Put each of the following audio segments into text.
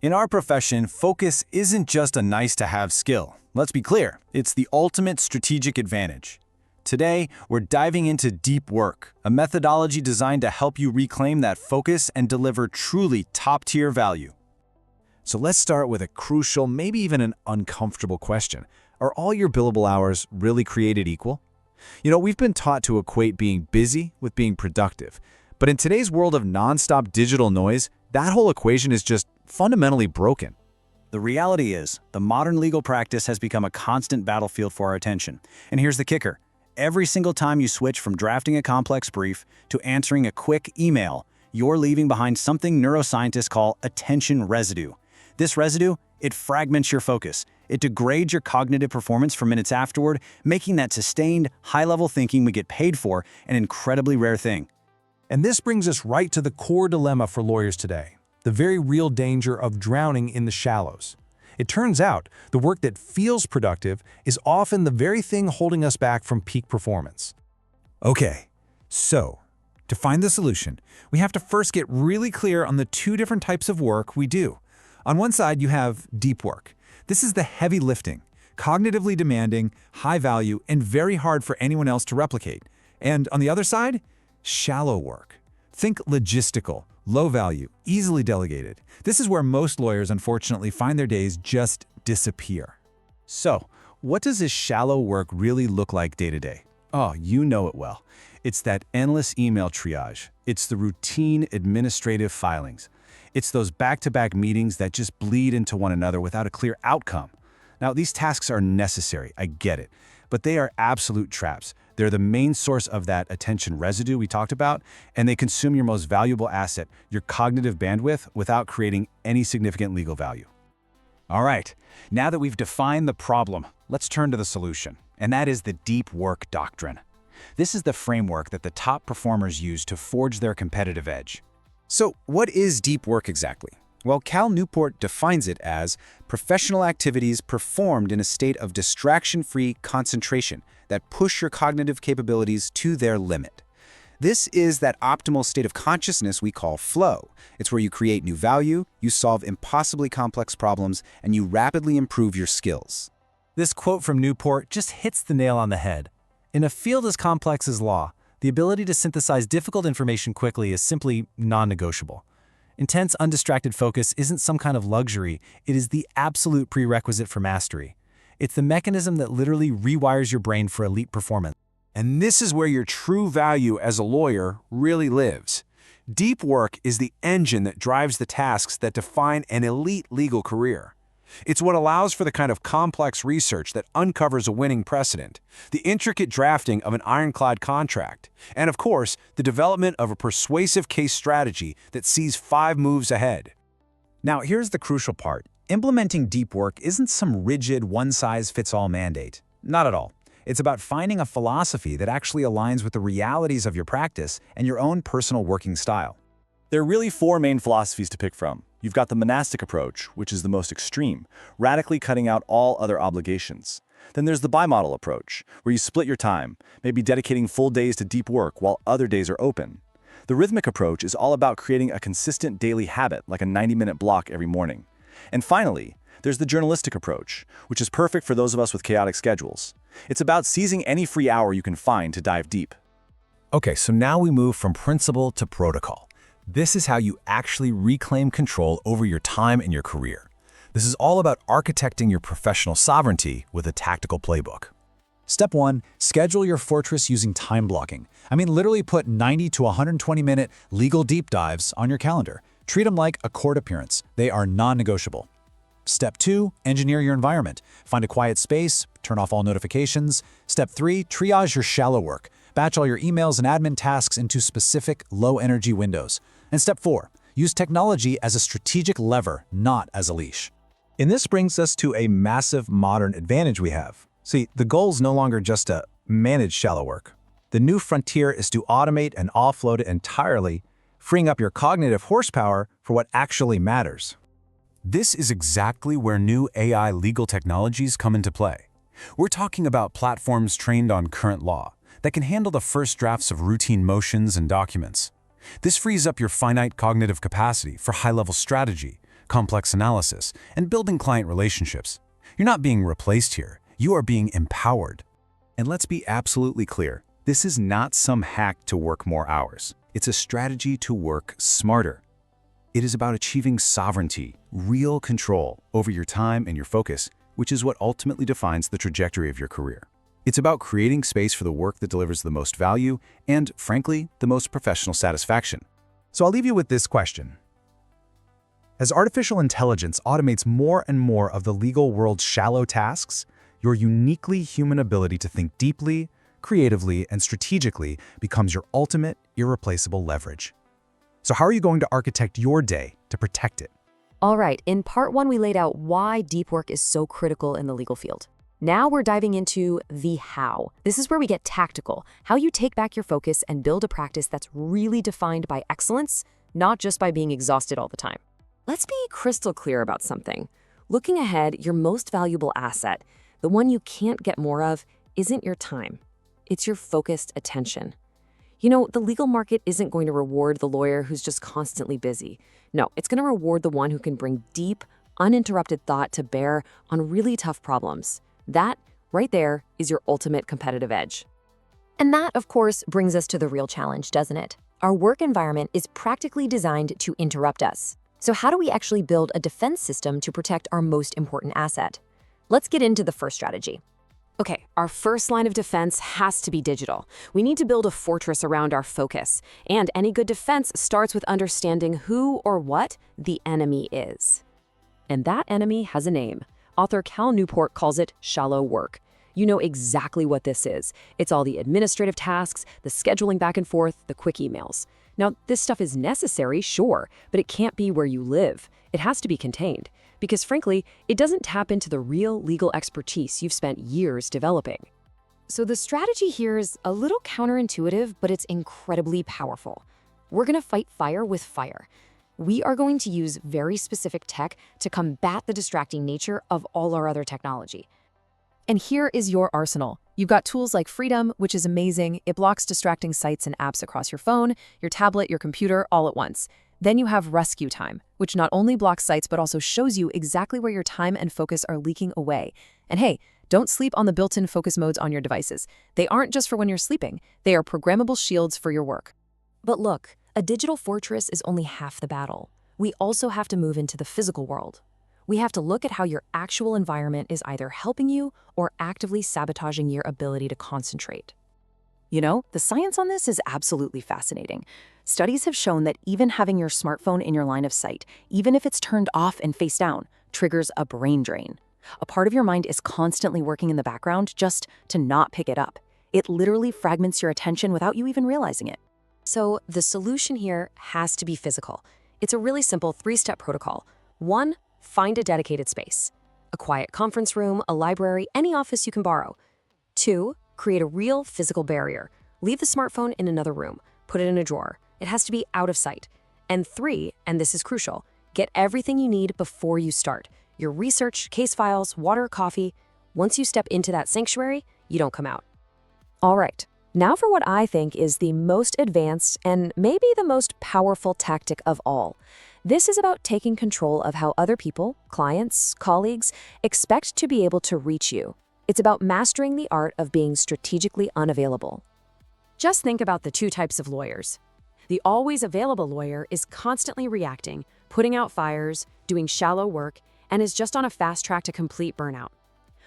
In our profession, focus isn't just a nice-to-have skill. Let's be clear, it's the ultimate strategic advantage. Today, we're diving into deep work, a methodology designed to help you reclaim that focus and deliver truly top-tier value. So let's start with a crucial, maybe even an uncomfortable question. Are all your billable hours really created equal? We've been taught to equate being busy with being productive. But in today's world of nonstop digital noise, that whole equation is just fundamentally broken. The reality is, the modern legal practice has become a constant battlefield for our attention. And here's the kicker. Every single time you switch from drafting a complex brief to answering a quick email, you're leaving behind something neuroscientists call attention residue. This residue, it fragments your focus. It degrades your cognitive performance for minutes afterward, making that sustained, high-level thinking we get paid for an incredibly rare thing. And this brings us right to the core dilemma for lawyers today, the very real danger of drowning in the shallows. It turns out the work that feels productive is often the very thing holding us back from peak performance. Okay, so to find the solution, we have to first get really clear on the two different types of work we do. On one side, you have deep work. This is the heavy lifting, cognitively demanding, high value, and very hard for anyone else to replicate. And on the other side, shallow work. Think logistical, low value, easily delegated. This is where most lawyers, unfortunately, find their days just disappear. So, what does this shallow work really look like day to day? Oh, you know it well. It's that endless email triage. It's the routine administrative filings. It's those back-to-back meetings that just bleed into one another without a clear outcome. Now, these tasks are necessary, I get it, but they are absolute traps. They're the main source of that attention residue we talked about, and they consume your most valuable asset, your cognitive bandwidth, without creating any significant legal value. All right, now that we've defined the problem, let's turn to the solution, and that is the deep work doctrine. This is the framework that the top performers use to forge their competitive edge. So, what is deep work exactly? Well, Cal Newport defines it as professional activities performed in a state of distraction-free concentration that push your cognitive capabilities to their limit. This is that optimal state of consciousness we call flow. It's where you create new value, you solve impossibly complex problems, and you rapidly improve your skills. This quote from Newport just hits the nail on the head. In a field as complex as law, the ability to synthesize difficult information quickly is simply non-negotiable. Intense, undistracted focus isn't some kind of luxury, it is the absolute prerequisite for mastery. It's the mechanism that literally rewires your brain for elite performance. And this is where your true value as a lawyer really lives. Deep work is the engine that drives the tasks that define an elite legal career. It's what allows for the kind of complex research that uncovers a winning precedent, the intricate drafting of an ironclad contract, and of course, the development of a persuasive case strategy that sees 5 moves ahead. Now, here's the crucial part. Implementing deep work isn't some rigid, one-size-fits-all mandate. Not at all. It's about finding a philosophy that actually aligns with the realities of your practice and your own personal working style. There are really 4 main philosophies to pick from. You've got the monastic approach, which is the most extreme, radically cutting out all other obligations. Then there's the bimodal approach, where you split your time, maybe dedicating full days to deep work while other days are open. The rhythmic approach is all about creating a consistent daily habit, like a 90-minute block every morning. And finally, there's the journalistic approach, which is perfect for those of us with chaotic schedules. It's about seizing any free hour you can find to dive deep. Okay, so now we move from principle to protocol. This is how you actually reclaim control over your time and your career. This is all about architecting your professional sovereignty with a tactical playbook. Step 1, schedule your fortress using time blocking. Literally put 90 to 120-minute legal deep dives on your calendar. Treat them like a court appearance. They are non-negotiable. Step 2, engineer your environment. Find a quiet space, turn off all notifications. Step 3, triage your shallow work. Batch all your emails and admin tasks into specific, low-energy windows. And step 4, use technology as a strategic lever, not as a leash. And this brings us to a massive modern advantage we have. See, the goal is no longer just to manage shallow work. The new frontier is to automate and offload it entirely, freeing up your cognitive horsepower for what actually matters. This is exactly where new AI legal technologies come into play. We're talking about platforms trained on current law that can handle the first drafts of routine motions and documents. This frees up your finite cognitive capacity for high-level strategy, complex analysis, and building client relationships. You're not being replaced here. You are being empowered. And let's be absolutely clear, this is not some hack to work more hours. It's a strategy to work smarter. It is about achieving sovereignty, real control over your time and your focus, which is what ultimately defines the trajectory of your career. It's about creating space for the work that delivers the most value and, frankly, the most professional satisfaction. So I'll leave you with this question. As artificial intelligence automates more and more of the legal world's shallow tasks, your uniquely human ability to think deeply, creatively, and strategically becomes your ultimate, irreplaceable leverage. So how are you going to architect your day to protect it? All right, in part 1, we laid out why deep work is so critical in the legal field. Now we're diving into the how. This is where we get tactical, how you take back your focus and build a practice that's really defined by excellence, not just by being exhausted all the time. Let's be crystal clear about something. Looking ahead, your most valuable asset, the one you can't get more of, isn't your time. It's your focused attention. You know, the legal market isn't going to reward the lawyer who's just constantly busy. No, it's going to reward the one who can bring deep, uninterrupted thought to bear on really tough problems. That, right there, is your ultimate competitive edge. And that, of course, brings us to the real challenge, doesn't it? Our work environment is practically designed to interrupt us. So how do we actually build a defense system to protect our most important asset? Let's get into the first strategy. Okay, our first line of defense has to be digital. We need to build a fortress around our focus. And any good defense starts with understanding who or what the enemy is. And that enemy has a name. Author Cal Newport calls it shallow work. You know exactly what this is. It's all the administrative tasks, the scheduling back and forth, the quick emails. Now, this stuff is necessary, sure, but it can't be where you live. It has to be contained. Because frankly, it doesn't tap into the real legal expertise you've spent years developing. So the strategy here is a little counterintuitive, but it's incredibly powerful. We're going to fight fire with fire. We are going to use very specific tech to combat the distracting nature of all our other technology. And here is your arsenal. You've got tools like Freedom, which is amazing. It blocks distracting sites and apps across your phone, your tablet, your computer, all at once. Then you have Rescue Time, which not only blocks sites but also shows you exactly where your time and focus are leaking away. And hey, don't sleep on the built-in focus modes on your devices. They aren't just for when you're sleeping. They are programmable shields for your work. But look, a digital fortress is only half the battle. We also have to move into the physical world. We have to look at how your actual environment is either helping you or actively sabotaging your ability to concentrate. You know, the science on this is absolutely fascinating. Studies have shown that even having your smartphone in your line of sight, even if it's turned off and face down, triggers a brain drain. A part of your mind is constantly working in the background just to not pick it up. It literally fragments your attention without you even realizing it. So the solution here has to be physical. It's a really simple 3-step protocol. 1, find a dedicated space. A quiet conference room, a library, any office you can borrow. 2, create a real physical barrier. Leave the smartphone in another room. Put it in a drawer. It has to be out of sight. And 3, and this is crucial, get everything you need before you start. Your research, case files, water, coffee. Once you step into that sanctuary, you don't come out. All right, now for what I think is the most advanced and maybe the most powerful tactic of all. This is about taking control of how other people, clients, colleagues, expect to be able to reach you. It's about mastering the art of being strategically unavailable. Just think about the 2 types of lawyers. The always available lawyer is constantly reacting, putting out fires, doing shallow work, and is just on a fast track to complete burnout.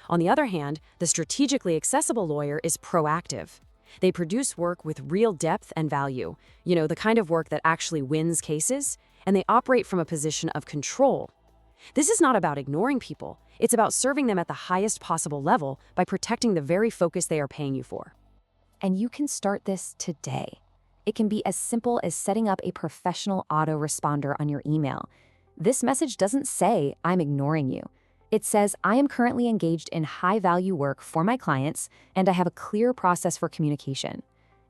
On the other hand, the strategically accessible lawyer is proactive. They produce work with real depth and value, you know, the kind of work that actually wins cases, and they operate from a position of control. This is not about ignoring people. It's about serving them at the highest possible level by protecting the very focus they are paying you for. And you can start this today. It can be as simple as setting up a professional autoresponder on your email. This message doesn't say, "I'm ignoring you." It says, "I am currently engaged in high-value work for my clients, and I have a clear process for communication."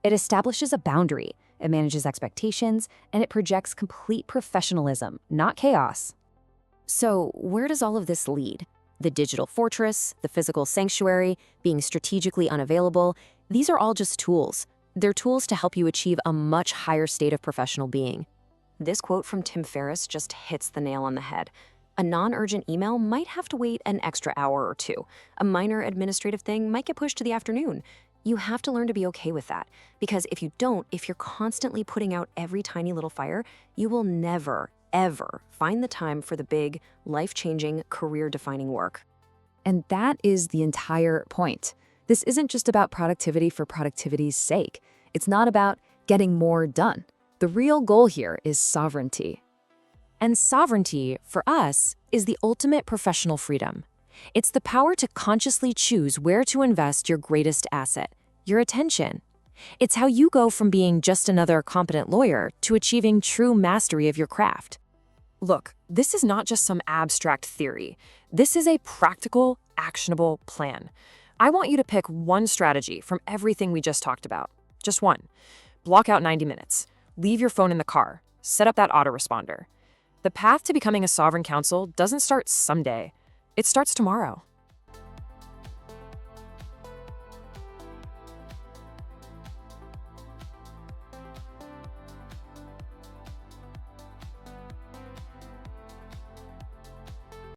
It establishes a boundary, it manages expectations, and it projects complete professionalism, not chaos. So where does all of this lead? The digital fortress, the physical sanctuary, being strategically unavailable, these are all just tools. They're tools to help you achieve a much higher state of professional being. This quote from Tim Ferriss just hits the nail on the head. A non-urgent email might have to wait an extra hour or two. A minor administrative thing might get pushed to the afternoon. You have to learn to be okay with that, because if you don't, if you're constantly putting out every tiny little fire, you will never, ever find the time for the big, life-changing, career-defining work. And that is the entire point. This isn't just about productivity for productivity's sake. It's not about getting more done. The real goal here is sovereignty. And sovereignty, for us, is the ultimate professional freedom. It's the power to consciously choose where to invest your greatest asset, your attention. It's how you go from being just another competent lawyer to achieving true mastery of your craft. Look, this is not just some abstract theory. This is a practical, actionable plan. I want you to pick one strategy from everything we just talked about. Just one. Block out 90 minutes. Leave your phone in the car. Set up that autoresponder. The path to becoming a sovereign counsel doesn't start someday. It starts tomorrow.